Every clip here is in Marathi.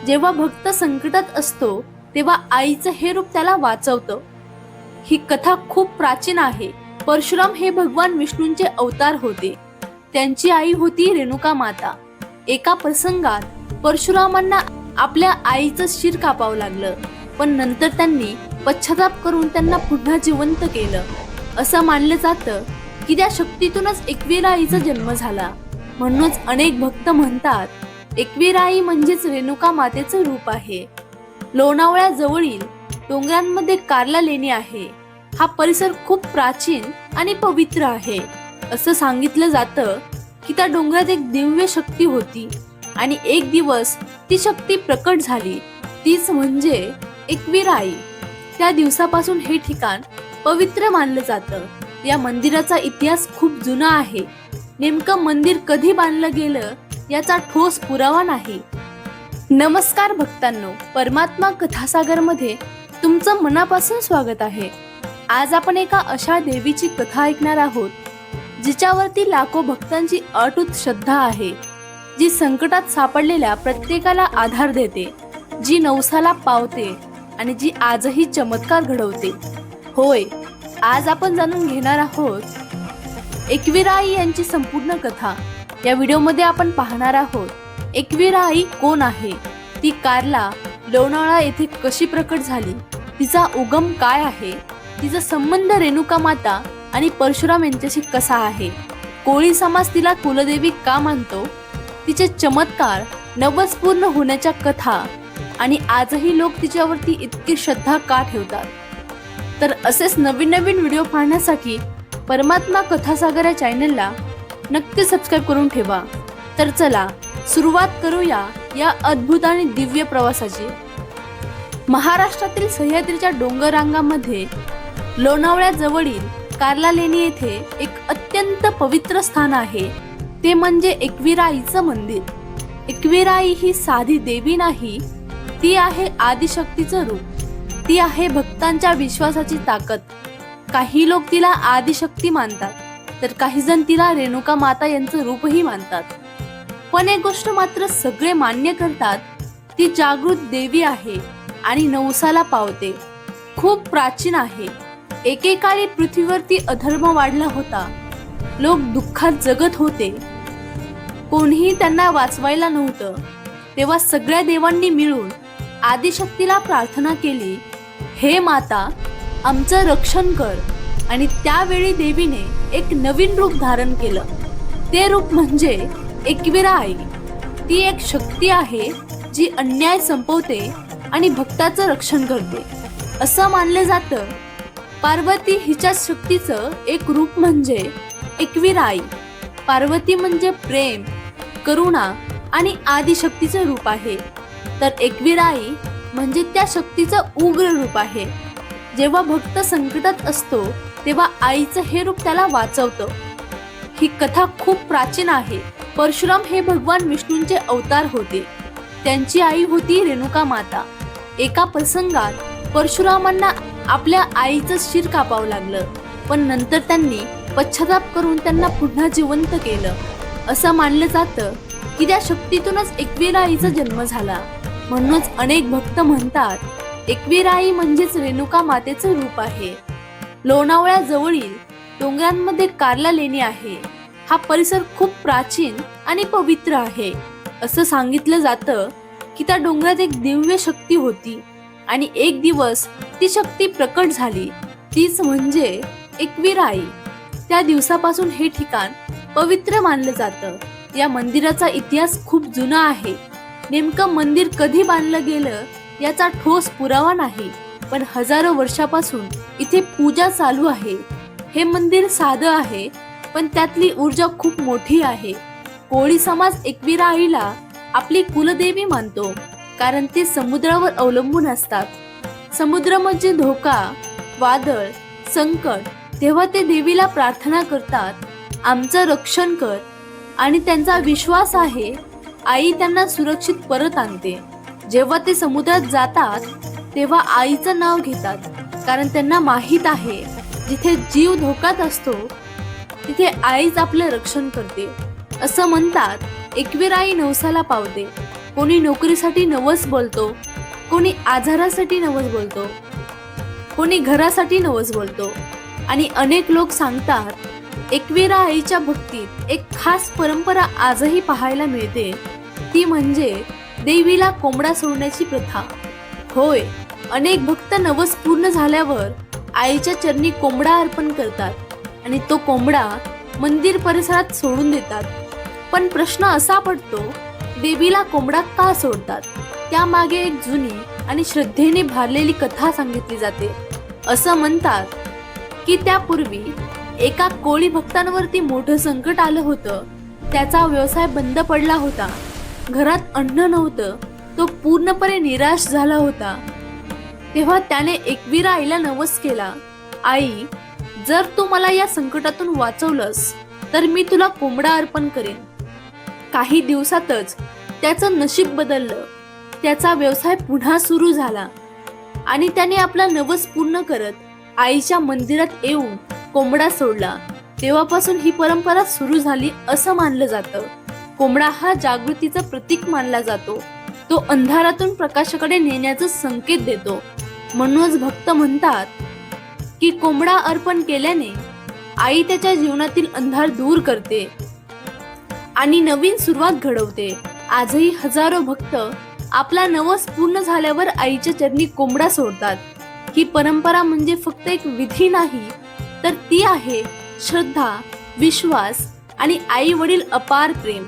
जेव्हा भक्त संकटात असतो तेव्हा आईचं हे रूप त्याला वाचवतं। ही कथा खूप प्राचीन आहे। परशुराम हे भगवान विष्णूंचे अवतार होते। त्यांची आई होती रेणुका माता। एका प्रसंगात परशुरामांना आपल्या आईचं शिर कापावं लागलं, पण नंतर त्यांनी पश्चाताप करून त्यांना पुन्हा जिवंत केलं। असं मानलं जातं की त्या शक्तीतूनच एकवीरा आईचा जन्म झाला। म्हणूनच अनेक भक्त म्हणतात एकवीरा आई म्हणजेच रेणुका मातेचं रूप आहे। लोणावळ्या जवळील डोंगरांमध्ये कार्ला लेणी आहे। हा परिसर खूप प्राचीन आणि पवित्र आहे। असं सांगितलं जातं की त्या डोंगरात एक दिव्य शक्ती होती आणि एक दिवस ती शक्ती प्रकट झाली, तीच म्हणजे एकवीरा आई। त्या दिवसापासून हे ठिकाण पवित्र मानलं जातं। या मंदिराचा इतिहास खूप जुना आहे। नेमकं मंदिर कधी बांधलं गेलं याचा ठोस पुरावा नाही। नमस्कार भक्तांनो, परमात्मा कथासागर मध्ये तुमचं मनापासून स्वागत आहे। आज आपण एका अशा देवीची कथा ऐकणार आहोत जिच्यावरती लाखो भक्तांची अटूट श्रद्धा आहे, जी संकटात सापडलेल्या प्रत्येकाला आधार देते, जी नवसाला पावते आणि जी आजही चमत्कार घडवते। होय, आज आपण जाणून घेणार आहोत एकवीरा आई यांची संपूर्ण कथा। या व्हिडिओमध्ये आपण पाहणार आहोत एकवीरा आई कोण आहे, ती कार्ला लोणावळा येथे कशी प्रकट झाली, तिचा उगम काय आहे, तिचा संबंध रेणुका माता आणि परशुराम यांच्याशी कसा आहे, कोळी समाज तिला कुलदेवी का मानतो, तिचे चमत्कार, नवस पूर्ण होण्याच्या कथा आणि आजही लोक तिच्यावरती इतकी श्रद्धा का ठेवतात। तर असेच नवीन नवीन व्हिडिओ पाहण्यासाठी परमात्मा कथासागर या चॅनलला नक्की सबस्क्राईब करून ठेवा। तर चला सुरुवात करूया या अद्भुत आणि दिव्य प्रवासाची। महाराष्ट्रातील सह्याद्रीच्या डोंगररांगामध्ये लोणावळ्या जवळील कार्ला लेणी येथे एक अत्यंत पवित्र स्थान आहे, ते म्हणजे एकवीरा आईचं मंदिर। एकवीरा आई ही साधी देवी नाही, ती आहे आदिशक्तीचं रूप। ती आहे भक्तांच्या विश्वासाची ताकद। काही लोक तिला आदिशक्ती मानतात, तर काही जण तिला रेणुका माता यांचं रूपही मानतात। पण एक गोष्ट मात्र सगळे मान्य करतात, ती जागृत देवी आहे आणि नवसाला पावते। खूप प्राचीन आहे। एकेकाळी पृथ्वीवरती अधर्म वाढला होता, लोक दुःखात जगत होते, कोणीही त्यांना वाचवायला नव्हतं। तेव्हा सगळ्या देवांनी मिळून आदिशक्तीला प्रार्थना केली, हे माता आमचं रक्षण कर। आणि त्यावेळी देवीने एक नवीन रूप धारण केलं। ते रूप म्हणजे एकवीरा आई। ती एक शक्ती आहे जी अन्याय संपवते आणि भक्ताचं रक्षण करते। असं मानलं जातं पार्वती हिच्या शक्तीचं एक रूप म्हणजे एकवीरा आई। पार्वती म्हणजे प्रेम, करुणा आणि आदिशक्तीचं रूप आहे, तर एकवीरा आई म्हणजे त्या शक्तीचं उग्र रूप आहे। जेव्हा भक्त संकटात असतो तेव्हा आईचं हे रूप त्याला वाचवतं। ही कथा खूप प्राचीन आहे। परशुराम हे भगवान विष्णूंचे अवतार होते। त्यांची आई होती रेणुका माता। एका प्रसंगात परशुरामांना आपल्या आईचं शिर कापावं लागलं, पण नंतर त्यांनी पश्चाताप करून त्यांना पुन्हा जिवंत केलं। असं मानलं जातं की त्या शक्तीतूनच एकवीरा आईचा जन्म झाला। म्हणूनच अनेक भक्त म्हणतात एकवीरा आई म्हणजेच रेणुका मातेचं रूप आहे। लोणावळ्या जवळील डोंगरांमध्ये कार्ला लेणी आहे। हा परिसर खूप प्राचीन आणि पवित्र आहे। असं सांगितलं जातं की त्या डोंगरात एक दिव्य शक्ती होती आणि एक दिवस ती शक्ती प्रकट झाली, तीच म्हणजे एकवीरा आई। त्या दिवसापासून हे ठिकाण पवित्र मानलं जातं। या मंदिराचा इतिहास खूप जुना आहे। नेमकं मंदिर कधी बांधलं गेलं याचा ठोस पुरावा नाही, पण हजारो वर्षापासून इथे पूजा चालू आहे। हे मंदिर साधं आहे, पण त्यातली ऊर्जा खूप मोठी आहे। कोळी समाज एकवीरा आईला आपली कुलदेवी मानतो, कारण ते समुद्रावर अवलंबून असतात। समुद्र म्हणजे धोका, वादळ, संकट, तेव्हा ते देवीला प्रार्थना करतात, आमचं रक्षण कर। आणि त्यांचा विश्वास आहे आई त्यांना सुरक्षित परत आणते। जेव्हा ते समुद्रात जातात तेव्हा आईचं नाव घेतात, कारण त्यांना माहीत आहे जिथे जीव धोक्यात असतो तिथे आईच आपलं रक्षण करते। असं म्हणतात एकवीरा आई नवसाला पावते। कोणी नोकरीसाठी नवस बोलतो, कोणी आजारासाठी नवस बोलतो, कोणी घरासाठी नवस बोलतो. आणि अनेक लोक सांगतात एकविरा आईच्या भक्तीत एक खास परंपरा आजही पाहायला मिळते, ती म्हणजे देवीला कोंबडा सोडण्याची प्रथा. होय, अनेक भक्त नवस पूर्ण झाल्यावर आईच्या चरणी कोंबडा अर्पण करतात आणि तो कोंबडा मंदिर परिसरात सोडून देतात. पण प्रश्न असा पडतो, देवीला कोंबडा का सोडतात? त्यामागे एक जुनी आणि श्रद्धेने भारलेली कथा सांगितली जाते. असं म्हणतात की त्यापूर्वी एका कोळी भक्तांवरती मोठं संकट आलं होतं. त्याचा व्यवसाय बंद पडला होता, घरात अन्न नव्हतं, तो पूर्णपणे निराश झाला होता. तेव्हा त्याने एकविरा आईला नवस केला, आई, जर तू मला या संकटातून वाचवलंस तर मी तुला कोंबडा अर्पण करेन. काही दिवसातच त्याचं नशीब बदललं. त्याचा व्यवसाय पुन्हा सुरू झाला आणि त्याने आपला नवस पूर्ण करत आईच्या मंदिरात येऊन कोंबडा सोडला. तेव्हापासून ही परंपरा सुरू झाली असं मानलं जातं. कोंबडा हा जागृतीचं प्रतीक मानला जातो. तो अंधारातून प्रकाशाकडे नेण्याचा संकेत देतो. म्हणूनच भक्त म्हणतात की कोंबडा अर्पण केल्याने आई त्याच्या जीवनातील अंधार दूर करते आणि नवीन सुरुवात घडवते. आजही हजारो भक्त आपला नवस पूर्ण झाल्यावर आईच्या चरणी कोंबडा सोडतात. ही परंपरा म्हणजे फक्त एक विधी नाही, तर ती आहे श्रद्धा, विश्वास आणि आई वडील अपार प्रेम.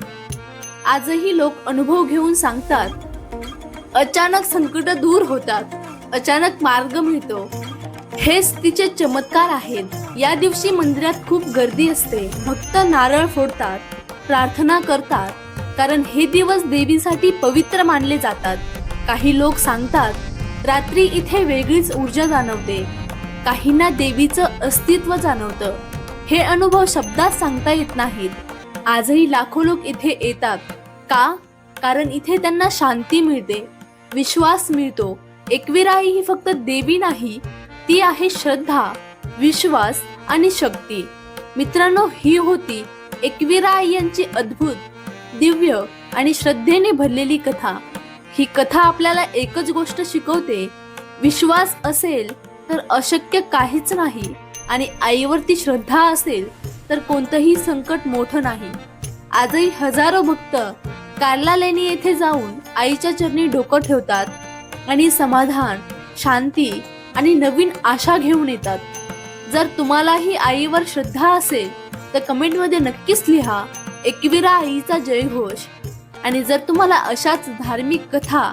आजही लोक अनुभव घेऊन सांगतात, अचानक संकट दूर होतात, अचानक मार्ग मिळतो. हेच तिचे चमत्कार आहेत. या दिवशी मंदिरात खूप गर्दी असते. भक्त नारळ फोडतात, प्रार्थना करतात, कारण हे दिवस देवीसाठी पवित्र मानले जातात. काही लोक सांगतात, रात्री इथे वेगळीच ऊर्जा जाणवते. काहींना देवीचं अस्तित्व जाणवतं. हे अनुभव शब्दात सांगता येत नाहीत. आजही लाखो लोक इथे येतात. का? कारण इथे त्यांना शांती मिळते, विश्वास मिळतो. एकविरा आई ही फक्त देवी नाही, ती आहे श्रद्धा, विश्वास आणि शक्ती. मित्रांनो, ही होती एकविरा आई यांची अद्भुत, दिव्य आणि श्रद्धेने भरलेली कथा. ही कथा आपल्याला एकच गोष्ट शिकवते, विश्वास असेल तर अशक्य काहीच नाही आणि आईवरती श्रद्धा असेल तर कोणतंही संकट मोठं नाही. आजही हजारो भक्त कार्ला लेणी येथे जाऊन आईच्या चरणी डोकं ठेवतात आणि समाधान, शांती आणि नवीन आशा घेऊन येतात. जर तुम्हालाही आईवर श्रद्धा असेल तर कमेंटमध्ये नक्कीच लिहा एकविरा आईचा जयघोष. आणि जर तुम्हाला अशाच धार्मिक कथा,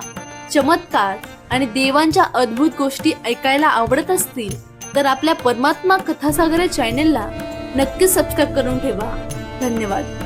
चमत्कार आणि देवांच्या अद्भुत गोष्टी ऐकायला आवडत असतील तर आपल्या परमात्मा कथासागर चॅनेलला नक्की सबस्क्राईब करून ठेवा. धन्यवाद.